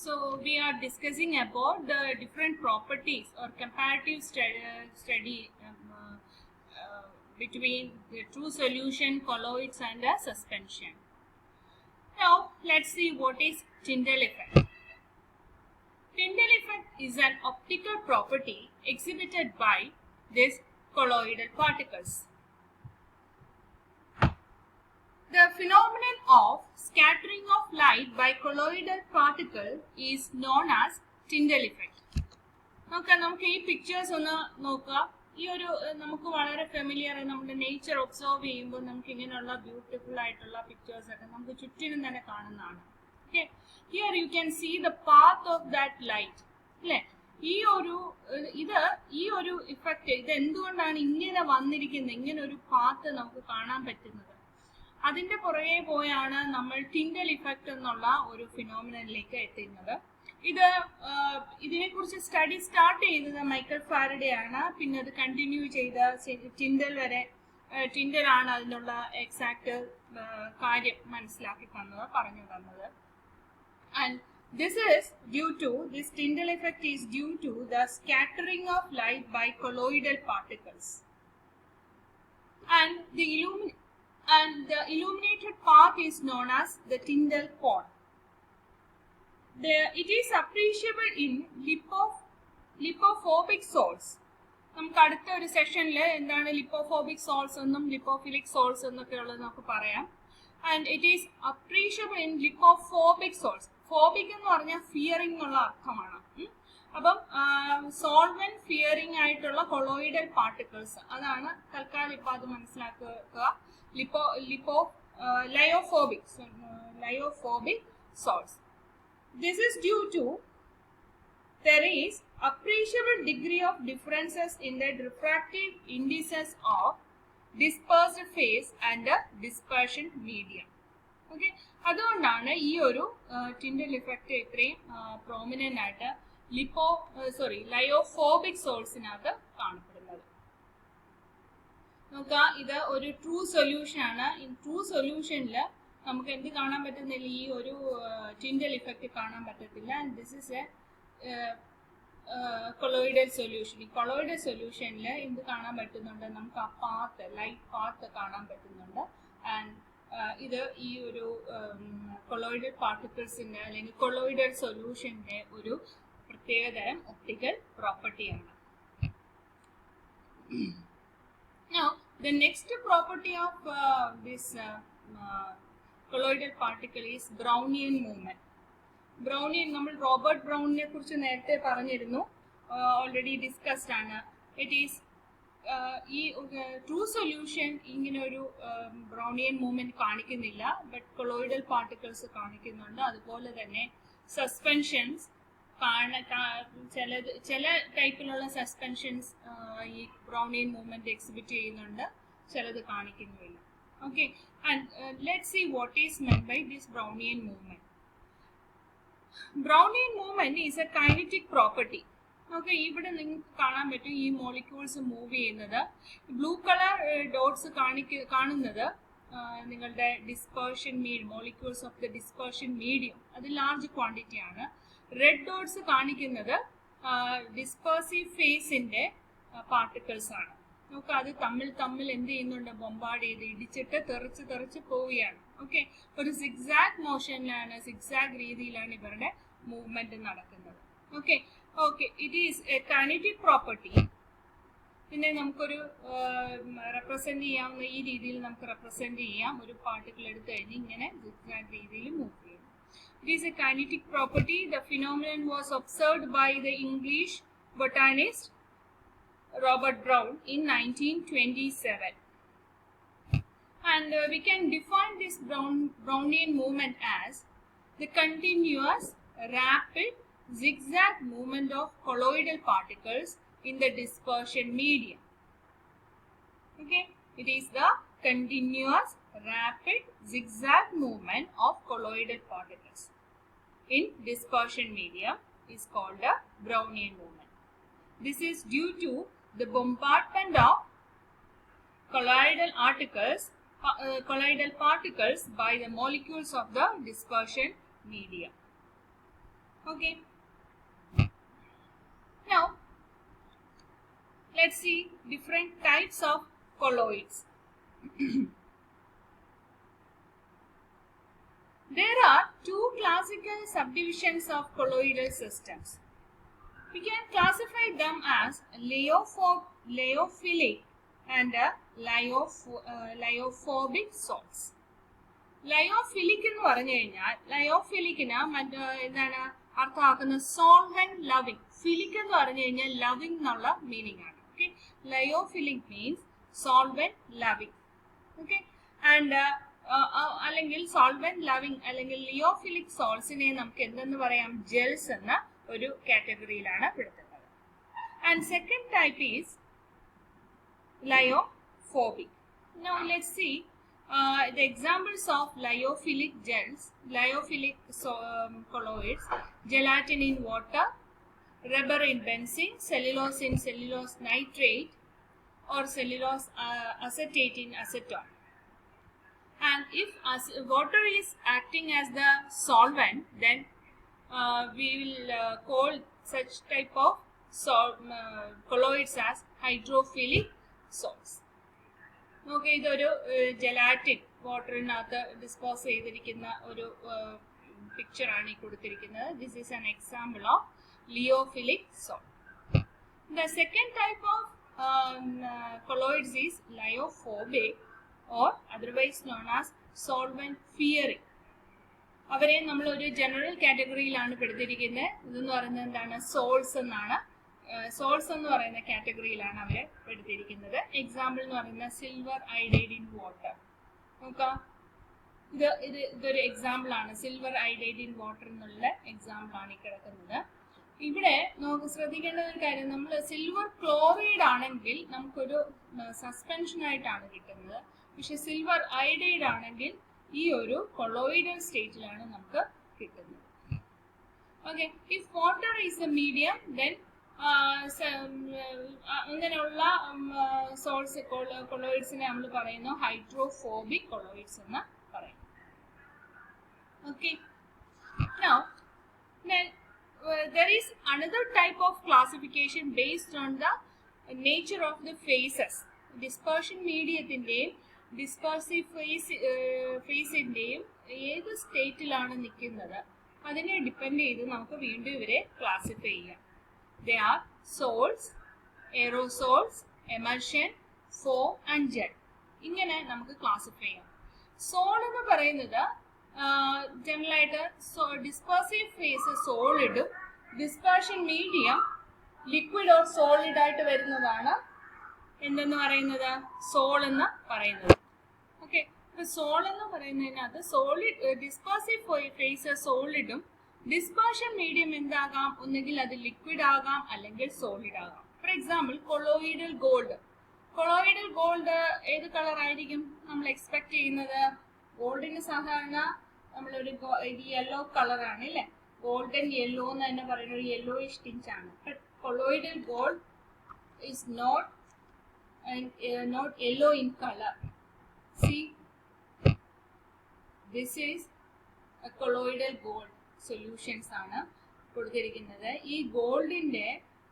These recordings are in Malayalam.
So we are discussing about the different properties or comparative study between the true solution, colloids and the suspension. Now let's see what is Tyndall effect. Tyndall effect is an optical property exhibited by these colloidal particles. The phenomenon of scattering of light by colloidal particle is known as Tyndall effect. നമുക്ക് ഈ പിക്ചേഴ്സ് ഒന്ന് നോക്കുക. ഈ ഒരു നമുക്ക് വളരെ ഫെമിലിയർ, നമ്മുടെ നേച്ചർ ഒബ്സർവ് ചെയ്യുമ്പോൾ നമുക്ക് ഇങ്ങനെയുള്ള ബ്യൂട്ടിഫുൾ ആയിട്ടുള്ള പിക്ചേഴ്സ് ഒക്കെ നമുക്ക് ചുറ്റിനും തന്നെ കാണുന്നതാണ്. Okay, here you can see the path of that light അല്ലേ. ഈ ഒരു ഇഫക്റ്റ് ഇത് എന്തുകൊണ്ടാണ് ഇങ്ങനെ വന്നിരിക്കുന്നത്, ഇങ്ങനെ ഒരു പാത്ത് നമുക്ക് കാണാൻ പറ്റുന്നത്? അതിന്റെ പുറകെ പോയാണ് നമ്മൾ ടിൻഡൽ ഇഫക്റ്റ് എന്നുള്ള ഒരു ഫിനോമിനലിലേക്ക് എത്തുന്നത്. ഇതിനെക്കുറിച്ച് സ്റ്റഡി സ്റ്റാർട്ട് ചെയ്തത് മൈക്കൽ ഫാരഡേ ആണ്. പിന്നെ അത് കണ്ടിന്യൂ ചെയ്ത ടിൻഡൽ വരെ, ടിൻഡൽ ആണ് അതിനുള്ള എക്സാക്ട് കാര്യം മനസ്സിലാക്കി പറഞ്ഞു തന്നത്. And this Tyndall effect is due to the scattering of light by colloidal particles, and the illuminated path is known as the Tyndall cone. It is appreciable in lipophobic salts. നമുക്ക് അടുത്ത ഒരു സെഷനിൽ എന്താണ് ലിപ്പോഫോബിക് സോൾട്സ് എന്നും ലിപ്പോഫിലിക് സോൾട്സ് എന്നൊക്കെ ഉള്ളത് നമുക്ക് പറയാം. And it is appreciable in lipophobic salts. Phobic എന്ന് പറഞ്ഞാൽ ഫിയറിംഗ് എന്നുള്ള അർത്ഥമാണ്. അപ്പം സോൾവെന്റ് ഫിയറിംഗ് ആയിട്ടുള്ള കൊളോയിഡൽ പാർട്ടിക്കിൾസ്, അതാണ് തൽക്കാലം ഇപ്പൊ അത് മനസ്സിലാക്കുക. Lyophobic salts. This is due to there is appreciable degree of differences in the refractive indices of dispersed phase and dispersion medium. Okay, അതുകൊണ്ടാണ് ഈ ഒരു ടിൻഡൽ ഇഫക്റ്റ് ഇത്രയും പ്രോമിനന്റ് ആയിട്ട് ലയോഫോബിക് സോൾസിനകത്ത് കാണപ്പെടുന്നത്. നോക്കുക, ഇത് ഒരു ട്രൂ സൊല്യൂഷൻ ആണ്. ട്രൂ സൊല്യൂഷനിൽ നമുക്ക് എന്ത് കാണാൻ പറ്റുന്നില്ല, ഈ ഒരു ടിൻഡൽ ഇഫക്റ്റ് കാണാൻ പറ്റത്തില്ല. And this is A colloidal solution. ഈ കൊളോയിഡൽ സൊല്യൂഷനിൽ എന്ത് കാണാൻ പറ്റുന്നുണ്ട്, നമുക്ക് ആ പാത്ത്, ലൈറ്റ് പാത്ത് കാണാൻ പറ്റുന്നുണ്ട്. ആൻഡ് ഇത് ഈ ഒരു കൊളോയിഡൽ പാർട്ടിക്കിൾസിന്റെ അല്ലെങ്കിൽ കൊളോയിഡൽ സൊല്യൂഷന്റെ ഒരു പ്രത്യേകതരം ഒപ്റ്റിക്കൽ പ്രോപ്പർട്ടിയാണ്. Now, the next property of this colloidal particle is Brownian movement. Brownian, നമ്മൾ റോബർട്ട് ബ്രൗണിനെ കുറിച്ച് നേരത്തെ പറഞ്ഞിരുന്നു, ഓൾറെഡി ഡിസ്കസ്ഡ് ആണ്. ഇറ്റ് ഈസ് ഈ ട്രൂ സൊല്യൂഷൻ ഇങ്ങനെ ഒരു ബ്രൗണിയൻ മൂവ്മെന്റ് കാണിക്കുന്നില്ല, ബട്ട് കൊളോയിഡൽ പാർട്ടിക്കിൾസ് കാണിക്കുന്നുണ്ട്. അതുപോലെ തന്നെ സസ്പെൻഷൻസ് ചില ടൈപ്പിലുള്ള സസ്പെൻഷൻസ് ഈ ബ്രൗണിയൻ മൂവ്മെന്റ് എക്സിബിറ്റ് ചെയ്യുന്നുണ്ട്, ചിലത് കാണിക്കുന്നില്ല. Okay, and let's see what is meant by this Brownian movement. Brownian movement is a kinetic property. Okay, ഇവിടെ നിങ്ങൾക്ക് കാണാൻ പറ്റും ഈ മോളിക്യൂൾസ് മൂവ് ചെയ്യുന്നത്. ബ്ലൂ കളർ ഡോട്ട്സ് കാണുന്നത് നിങ്ങളുടെ dispersion medium, molecules of the dispersion medium, അത് ലാർജ് ക്വാണ്ടിറ്റി ആണ്. റെഡ് ഡോട്ട്സ് കാണിക്കുന്നത് ഡിസ്പേഴ്സീവ് ഫേസിന്റെ പാർട്ടിക്കിൾസ് ആണ്. നമുക്ക് അത് തമ്മിൽ എന്ത് ചെയ്യുന്നുണ്ട്, ബൊമ്പാർഡ് ചെയ്ത് ഇടിച്ചിട്ട് തെറിച്ച് പോവുകയാണ്. ഓക്കെ, ഒരു സിഗ്സാഗ് മോഷനിലാണ്, സിഗ്സാഗ് രീതിയിലാണ് ഇവരുടെ മൂവ്മെന്റ് നടക്കുന്നത്. Okay, it is a kinetic property. പിന്നെ നമുക്കൊരു റെപ്രസെന്റ് ചെയ്യാവുന്ന ഈ രീതിയിൽ നമുക്ക് റെപ്രസെന്റ് ചെയ്യാം. ഒരു പാർട്ടിക്കിൾ എടുത്തു കഴിഞ്ഞ് ഇങ്ങനെ സിഗ്സാഗ് രീതിയിൽ മൂവ് ചെയ്യും. It is a kinetic property. The phenomenon was observed by the English botanist Robert Brown in 1927. And we can define this Brownian movement as the continuous, rapid, zigzag movement of colloidal particles in the dispersion medium. Okay, it is the continuous, rapid, zigzag movement of colloidal particles in dispersion medium is called a Brownian movement. This is due to the bombardment of colloidal particles by the molecules of the dispersion medium. Okay. Now let's see different types of colloids. There are two classical subdivisions of colloidal systems. We can classify them as lyophilic and lyophobic salts. Lyophilic എന്ന് പറഞ്ഞു കഴിഞ്ഞാൽ ലയോഫിലിക്കിന് എന്താണ് അർത്ഥമാക്കുന്ന സോൾവെന്റ് ലവിങ്. ഫിലിക് എന്ന് പറഞ്ഞു കഴിഞ്ഞാൽ ലവിങ് എന്നുള്ള മീനിങ് ആണ്. Okay, lyophilic means solvent loving. Okay, and അല്ലെങ്കിൽ സോൾവെന്റ് ലവിങ് അല്ലെങ്കിൽ ലിയോഫിലിക് സോൾട്സിനെ നമുക്ക് എന്തെന്ന് പറയാം, ജെൽസ് എന്ന ഒരു കാറ്റഗറിയിലാണ് പെടുത്തുന്നത്. And second type is lyophobic. Now let's see the examples of lyophilic gels, lyophilic colloids: gelatin in water, rubber in benzene, cellulose in cellulose nitrate, or cellulose acetate in acetone. And if water is acting as the solvent, then we will call such type of colloids as hydrophilic salts. നോക്കെ, ഇതൊരു ജെലാറ്റിൻ വാട്ടറിനകത്ത് ഡിസ്പോസ് ചെയ്തിരിക്കുന്ന ഒരു പിക്ചറാണ് ഈ കൊടുത്തിരിക്കുന്നത്. This is an example of lyophilic sol. The second type of colloids is lyophobic or otherwise known as solvent fearing. അവരെ നമ്മൾ ഒരു ജനറൽ കാറ്റഗറിയിലാണ് പെടുത്തിയിരിക്കുന്നത്. ഇതെന്ന് പറയുന്നത് എന്താണ്, സോൾസ് എന്നാണ്. സോൾസ് എന്ന് പറയുന്ന കാറ്റഗറിയിലാണ് അവരെ പെടുത്തിയിരിക്കുന്നത്. എക്സാമ്പിൾ എന്ന് പറയുന്നത് സിൽവർ അയഡൈഡ് ഇൻ വാട്ടർ. നോക്കാം, ഇതൊരു എക്സാമ്പിൾ ആണ്. സിൽവർ അയഡൈഡ് ഇൻ വാട്ടർ എന്നുള്ള എക്സാമ്പിൾ ആണ് ഈ കിടക്കുന്നത്. ഇവിടെ നമുക്ക് ശ്രദ്ധിക്കേണ്ട ഒരു കാര്യം, നമ്മൾ സിൽവർ ക്ലോറൈഡ് ആണെങ്കിൽ നമുക്കൊരു സസ്പെൻഷൻ ആയിട്ടാണ് കിട്ടുന്നത്. പക്ഷെ സിൽവർ അയഡൈഡ് ആണെങ്കിൽ ഈ ഒരു കൊളോയിഡൽ സ്റ്റേറ്റിലാണ് നമുക്ക് കിട്ടുന്നത്. Okay, if water is A medium, then അങ്ങനെയുള്ള സോൾട്സ് കൊളോയിഡ്സിനെ നമ്മൾ പറയുന്നു ഹൈഡ്രോഫോബിക് കൊളോയിഡ്സ് എന്ന് പറയുന്നു. Okay, now there is another type of classification based on the nature of the phases. Dispersion mediatindeയും dispersive phase-ന്റെയും ഏത് സ്റ്റേറ്റിലാണ് നിൽക്കുന്നത് അതിനെ ഡിപ്പെൻഡ് ചെയ്ത് നമുക്ക് വീണ്ടും ഇവരെ ക്ലാസിഫൈ ചെയ്യാം. They are salts, aerosols, emulsion, foam and gel. ഇങ്ങനെ നമുക്ക് ക്ലാസിഫൈ ചെയ്യാം. സോൾ എന്ന് പറയുന്നത് ജനറലായിട്ട് ഡിസ്പേഴ്സീവ് ഫേസ് സോളിഡും dispersion medium liquid or solid ആയിട്ട് വരുന്നതാണ് എന്തെന്ന് പറയുന്നത്, സോൾ എന്ന് പറയുന്നത്. ഓക്കെ, ഇപ്പൊ സോൾ എന്ന് പറയുന്നതിനകത്ത് സോളിഡ് ഡിസ്പേഴ്സീവ് ഫേസ് സോളിഡും ഡിസ്പേർഷൻ മീഡിയം എന്താകാം, ഒന്നുകിൽ അത് ലിക്വിഡ് ആകാം അല്ലെങ്കിൽ സോളിഡ് ആകാം. For example colloidal gold. Colloidal gold ഏത് കളർ ആയിരിക്കും നമ്മൾ എക്സ്പെക്ട് ചെയ്യുന്നത്? ഗോൾഡിന് സാധാരണ നമ്മളൊരു യെല്ലോ കളറാണ് അല്ലേ, ഗോൾഡൻ യെല്ലോ എന്ന് തന്നെ പറയുന്ന ഒരു യെല്ലോയിഷ് ടിഞ്ച് ആണ്. But colloidal gold is not yellow in colour. See, this is colloidal gold solutions ആണ് കൊടുത്തിരിക്കുന്നത്. ഈ ഗോൾഡിന്റെ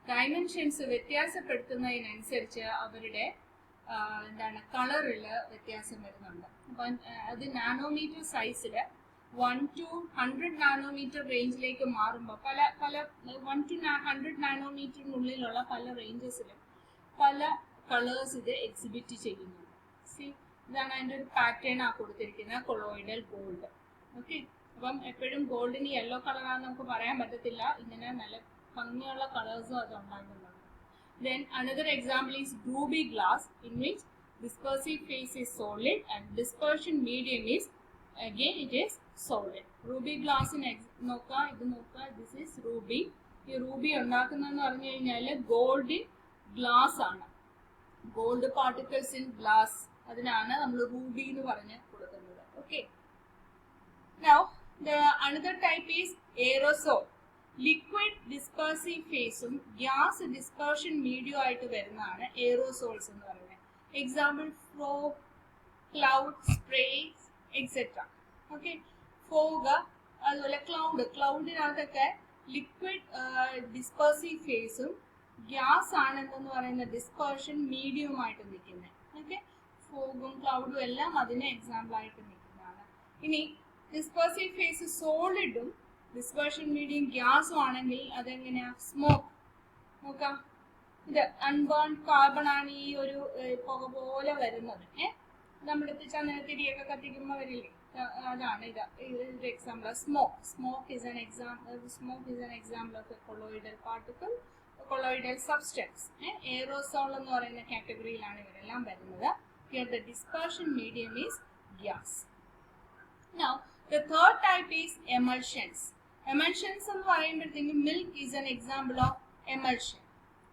ഡയമെൻഷൻസ് വ്യത്യാസപ്പെടുത്തുന്നതിനനുസരിച്ച് അവരുടെ എന്താണ് കളറിൽ വ്യത്യാസം വരുന്നുണ്ട്. അപ്പം അത് നാനോമീറ്റർ സൈസിൽ 1 to 100 നാനോമീറ്റർ റേഞ്ചിലേക്ക് മാറുമ്പോൾ പല 1 to 100 നാനോമീറ്ററിനുള്ളിലുള്ള പല റേഞ്ചസിലും പല കളേഴ്സ് ഇത് എക്സിബിറ്റ് ചെയ്യുന്നുണ്ട്. സി, ഇതാണ് അതിൻ്റെ ഒരു പാറ്റേൺ ആ കൊടുത്തിരിക്കുന്നത് കൊളോയിഡൽ ഗോൾഡ്. ഓക്കെ, അപ്പം എപ്പോഴും ഗോൾഡിന് യെല്ലോ കളറാണെന്ന് നമുക്ക് പറയാൻ പറ്റത്തില്ല, ഇങ്ങനെ നല്ല ഭംഗിയുള്ള കളേഴ്സും അത് ഉണ്ടാകുന്നുണ്ട്. Then another example is ruby glass, in which dispersive phase is solid and dispersion medium is again it is solid. Ruby glass in നോക്കുക, ഇത് നോക്കുക, this is ruby. ഈ റൂബി ഉണ്ടാക്കുന്നതെന്ന് പറഞ്ഞു കഴിഞ്ഞാൽ ഗോൾഡ് ഗ്ലാസ് ആണ്, ഗോൾഡ് പാർട്ടിക്കിൾസ് ഇൻ ഗ്ലാസ്, അതിനാണ് നമ്മൾ റൂബി എന്ന് പറഞ്ഞ് കൊടുക്കുന്നത്. Okay, now the another type is aerosol. Liquid dispersive ഫേസും ഗ്യാസ് ഡിസ്പേർഷൻ മീഡിയം ആയിട്ട് വരുന്നതാണ് എയറോസോൾസ് എന്ന് പറയുന്നത്. Example fog, cloud, sprays etcetera. Okay, fog അതുപോലെ ക്ലൗഡിനകത്തൊക്കെ ലിക്വിഡ് ഡിസ്പേഴ്സീവ് ഫേസും ഗ്യാസ് ആണ് എന്തെന്ന് പറയുന്ന ഡിസ്പേർഷൻ മീഡിയവുമായിട്ട് നിൽക്കുന്നത്. ഓക്കെ, ഫോഗും ക്ലൗഡും എല്ലാം അതിന് എക്സാമ്പിൾ ആയിട്ട് നിൽക്കുന്നതാണ്. ഇനി ഡിസ്പേഴ്സീവ് ഫേസ് സോളിഡും ഡിസ്പേർഷൻ മീഡിയം ഗ്യാസും ആണെങ്കിൽ അതെങ്ങനെയാ? സ്മോക്ക്. നോക്കാം, ഇത് അൺബേൺ കാർബൺ ആണ് ഈ ഒരു പുക പോലെ വരുന്നത്. നമ്മുടെ ചന്ദനത്തിരിയൊക്കെ കത്തിക്കുമ്പോൾ വരില്ലേ, അതാണ് ഇത് example. Smoke is an example of a colloidal particle, colloidal substance. Aerosol എന്ന് പറയുന്ന കാറ്റഗറിയിലാണ് ഇവരെല്ലാം വരുന്നത്. Here the dispersion medium is gas. Now the third type is emulsions. Emulsions എന്ന് പറയുമ്പോഴത്തേക്കും milk is an example of emulsion.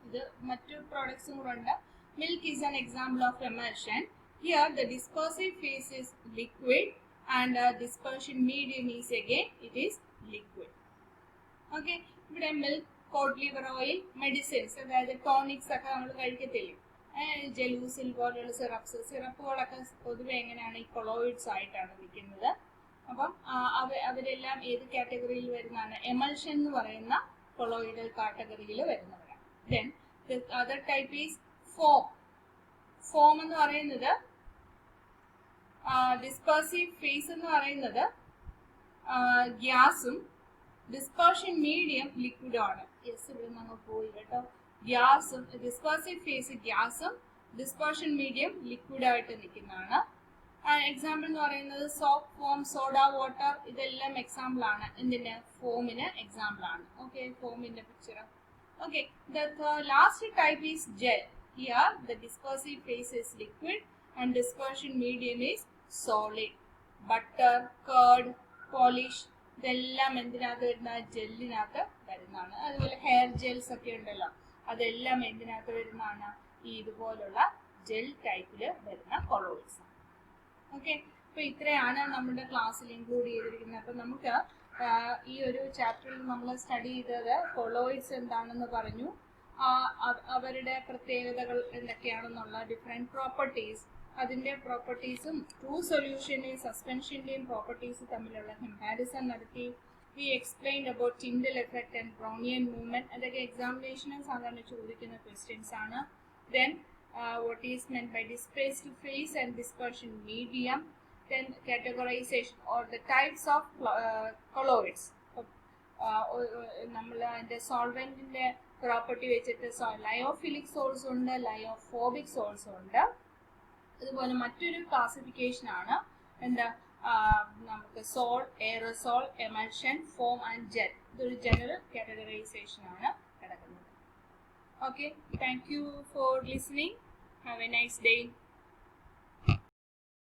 ഇത് മറ്റു പ്രോഡക്ട്സും കൂടെ ഉണ്ട്. Milk is an example of emulsion. Here the dispersive phase is liquid and dispersion medium is again it is liquid. Okay, ഇവിടെ milk, code liver oil, medicines, അതായത് ടോണിക്സ് ഒക്കെ നമ്മൾ കഴിക്കത്തില്ലേ, ജലൂസിൽ പോലെയുള്ള സിറപ്പുകളൊക്കെ പൊതുവെ എങ്ങനെയാണ് ഈ കൊളോയിഡ്സ് ആയിട്ടാണ് നിൽക്കുന്നത്. അപ്പം അവരെല്ലാം ഏത് കാറ്റഗറിയിൽ വരുന്നതാണ്? എമൽഷൻ എന്ന് പറയുന്ന കൊളോയിഡൽ കാറ്റഗറിയിൽ വരുന്നവരാണ്. Then the other type is foam. Foam എന്ന് പറയുന്നത് ഡിസ്പേഴ്സീവ് ഫേസ് എന്ന് പറയുന്നത് ഗ്യാസും ഡിസ്പേർഷൻ മീഡിയം ലിക്വിഡും ആണ്. യെസ്, ഇവിടെ നമ്മൾ പോയി കേട്ടോ. ഗ്യാസും ഡിസ്പേഴ്സീവ് ഫേസ് ഗ്യാസും ഡിസ്പേർഷൻ മീഡിയം ലിക്വിഡായിട്ട് നിൽക്കുന്നതാണ്. എക്സാമ്പിൾ എന്ന് പറയുന്നത് സോപ്പ്, ഫോം, സോഡ വാട്ടർ, ഇതെല്ലാം എക്സാമ്പിൾ ആണ്. എന്തിന്? ഫോമിന് എക്സാമ്പിൾ ആണ്. ഓക്കെ, ഫോമിന്റെ picture. Okay, the last type is gel. Here the dispersive phase is liquid and dispersion medium is solid. Butter, curd, polish, ഇതെല്ലാം എന്തിനകത്ത് വരുന്ന? ജെല്ലിനകത്ത് വരുന്നതാണ്. അതുപോലെ ഹെയർ ജെൽസ് ഒക്കെ ഉണ്ടല്ലോ, അതെല്ലാം എന്തിനകത്ത് വരുന്നതാണ്? ഈ ഇതുപോലുള്ള ജെൽ ടൈപ്പിൽ വരുന്ന കൊളോയിഡ്സ്. ഓക്കെ, അപ്പൊ ഇത്രയാണ് നമ്മുടെ ക്ലാസ്സിൽ ഇൻക്ലൂഡ് ചെയ്തിരിക്കുന്നത്. അപ്പൊ നമുക്ക് ഈ ഒരു ചാപ്റ്ററിൽ നമ്മൾ സ്റ്റഡി ചെയ്തത് കൊളോയിഡ്സ് എന്താണെന്ന് പറഞ്ഞു, അവരുടെ പ്രത്യേകതകൾ എന്തൊക്കെയാണെന്നുള്ള ഡിഫറെൻറ്റ് പ്രോപ്പർട്ടീസ്, അതിൻ്റെ പ്രോപ്പർട്ടീസും ട്രൂ സൊല്യൂഷൻ്റെയും സസ്പെൻഷൻ്റെയും പ്രോപ്പർട്ടീസ് തമ്മിലുള്ള കമ്പാരിസൺ നടത്തി. We explained about Tyndall effect and Brownian movement. അതൊക്കെ എക്സാമിനേഷന് സാധാരണ ചോദിക്കുന്ന ക്വസ്റ്റ്യൻസ് ആണ്. Then what is meant by dispersed phase and dispersion medium. Then categorization or the types of colloids. നമ്മൾ അതിൻ്റെ സോൾവെൻറ്റിൻ്റെ പ്രോപ്പർട്ടി വെച്ചിട്ട് ലയോഫിലിക് സോൾസ് ഉണ്ട്, ലയോഫോബിക് സോൾസ് ഉണ്ട്. അതുപോലെ മറ്റൊരു ക്ലാസിഫിക്കേഷൻ ആണ് എന്താ, നമുക്ക് sol, aerosol, emulsion, foam and gel. ഇതൊരു ജനറൽ കാറ്റഗറൈസേഷൻ ആണ് കിടക്കുന്നത്. Okay, thank you for listening. Have a nice day.